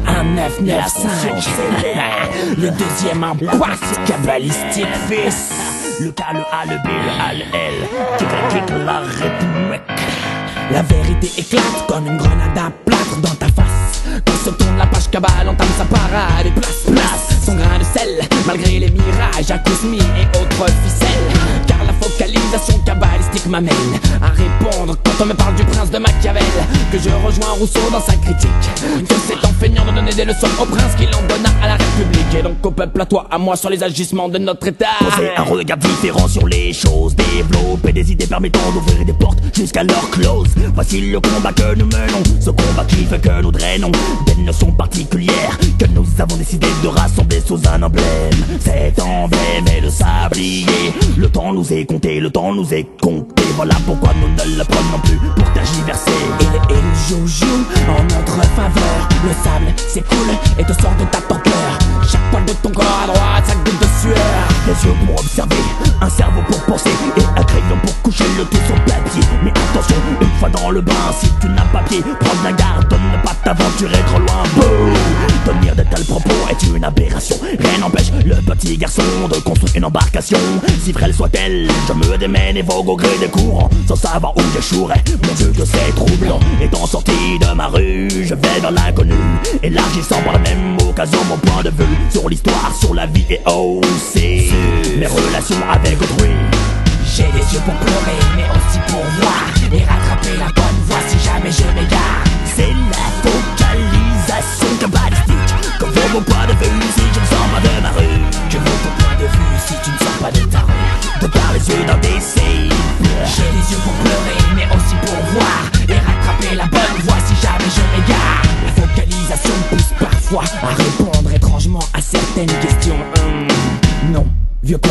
Un 995, le deuxième impact cabalistique fils. Le K, le A, le B, le A, le L, kick la République. La vérité éclate comme une grenade à plâtre dans ta face. Quand se tourne la page cabale, entame sa parade et place son grain de sel. Malgré les mirages, acousmies et autres ficelles. Car la focalisation cabalistique m'amène à répondre quand on me parle du prince de Machiavel. Que je rejoins Rousseau dans sa critique, que c'est en feignant de donner des leçons au prince qu'il en donna à la République. Et donc au peuple, à toi, à moi, sur les agissements de notre état. Poser un regard différent sur les choses, développer des idées permettant d'ouvrir des portes jusqu'à leur close. Voici le combat que nous menons, ce combat qui fait que nous drainons des notions particulières que nous avons décidé de rassembler sous un emblème. Cet emblème est le sablier. Le temps nous est compté, le temps nous est compté. Voilà pourquoi nous ne le prenons plus pour tergiverser. Et le joujou en notre faveur. Le sable s'écoule et te sort de ta torpeur. Chaque poil de ton corps à droite, sa goutte de sueur. Les yeux pour observer, un cerveau pour penser et un crayon pour coucher le tout sur papier. Mais attention, une fois dans le bain, si tu n'as pas pied, prends bien garde de ne pas t'aventurer trop loin. Boum. Tenir de tels propos est une aberration. Rien n'empêche le petit garçon de construire une embarcation. Si frêle soit-elle, je me démène et vogue au gré des courants, sans savoir où j'échouerai. Mon Dieu que c'est troublant. Étant sorti de ma rue, je vais vers l'inconnu, élargissant par la même occasion mon point de vue sur l'histoire, sur la vie et aussi mes relations avec autrui. J'ai des yeux pour pleurer, mais aussi pour voir et rattraper la bonne voie si jamais je m'égare. C'est la focalisation cabalistique. Que vaut mon point de vue si je ne sors pas de ma rue? Que vaut ton point de vue si tu ne sors pas de ta rue? De par les yeux d'un décès. J'ai les yeux pour pleurer, mais aussi pour voir et rattraper la bonne voie si jamais je m'égare. La focalisation pousse parfois à répondre étrangement à certaines questions. Non, vieux con,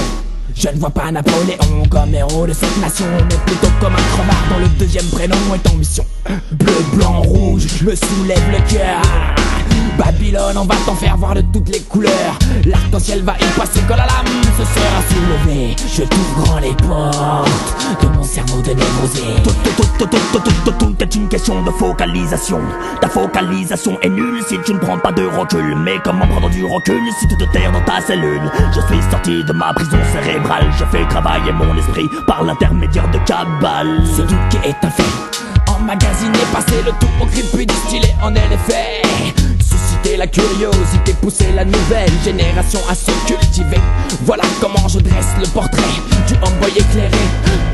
je ne vois pas Napoléon comme héros de cette nation, mais plutôt comme un crevard dont le deuxième prénom est en mission. Bleu, blanc, rouge, me soulève le cœur. Babylone, on va t'en faire voir de toutes les couleurs. L'arc-en-ciel va y passer quand la lame se sera soulevée. Je t'ouvre grand les portes de mon cerveau de névrosé. Tout est une question de focalisation. Ta focalisation est nulle si tu ne prends pas de recul. Mais comment prendre du recul si tu te terres dans ta cellule? Je suis sorti de ma prison cérébrale. Je fais travailler mon esprit par l'intermédiaire de cabale. C'est tout qui est un fait. Emmagasiner, passer le tout au cri distillé en LFA. Susciter la curiosité, pousser la nouvelle génération à se cultiver. Voilà comment je dresse le portrait du homeboy éclairé.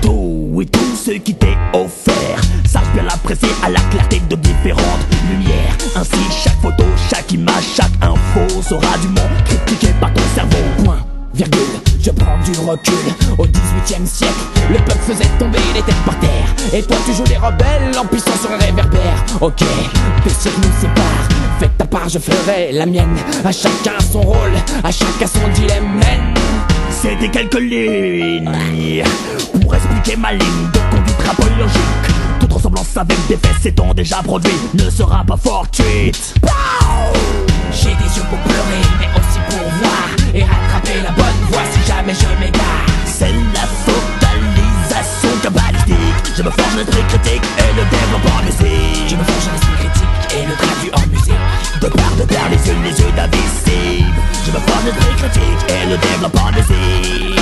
Tout et tout ce qui t'est offert, sache bien l'apprécier à la clarté de différentes lumières. Ainsi chaque photo, chaque image, chaque info sera dûment critiquée par ton cerveau. Point, virgule, je prends du recul. Au 18e siècle, le peuple faisait tomber les têtes par terre. Et toi tu joues les rebelles en puissance sur un réverbère. Ok, deux siècles nous séparent. Faites ta part, je ferai la mienne. À chacun son rôle, à chacun son dilemme. C'était quelques lignes pour expliquer ma ligne de conduite rapologique. Toute ressemblance avec des faits s'étant déjà produit ne sera pas fortuite. J'ai des yeux pour pleurer, mais aussi pour voir et rattraper la bonne voie si jamais je m'égare. C'est la focalisation cabalistique. Je me forge l'esprit critique et le développe en musique. Je me forge l'esprit critique et le traduis en musique. De part les yeux d'invisible. Je me forge l'esprit critique et le développe en musique.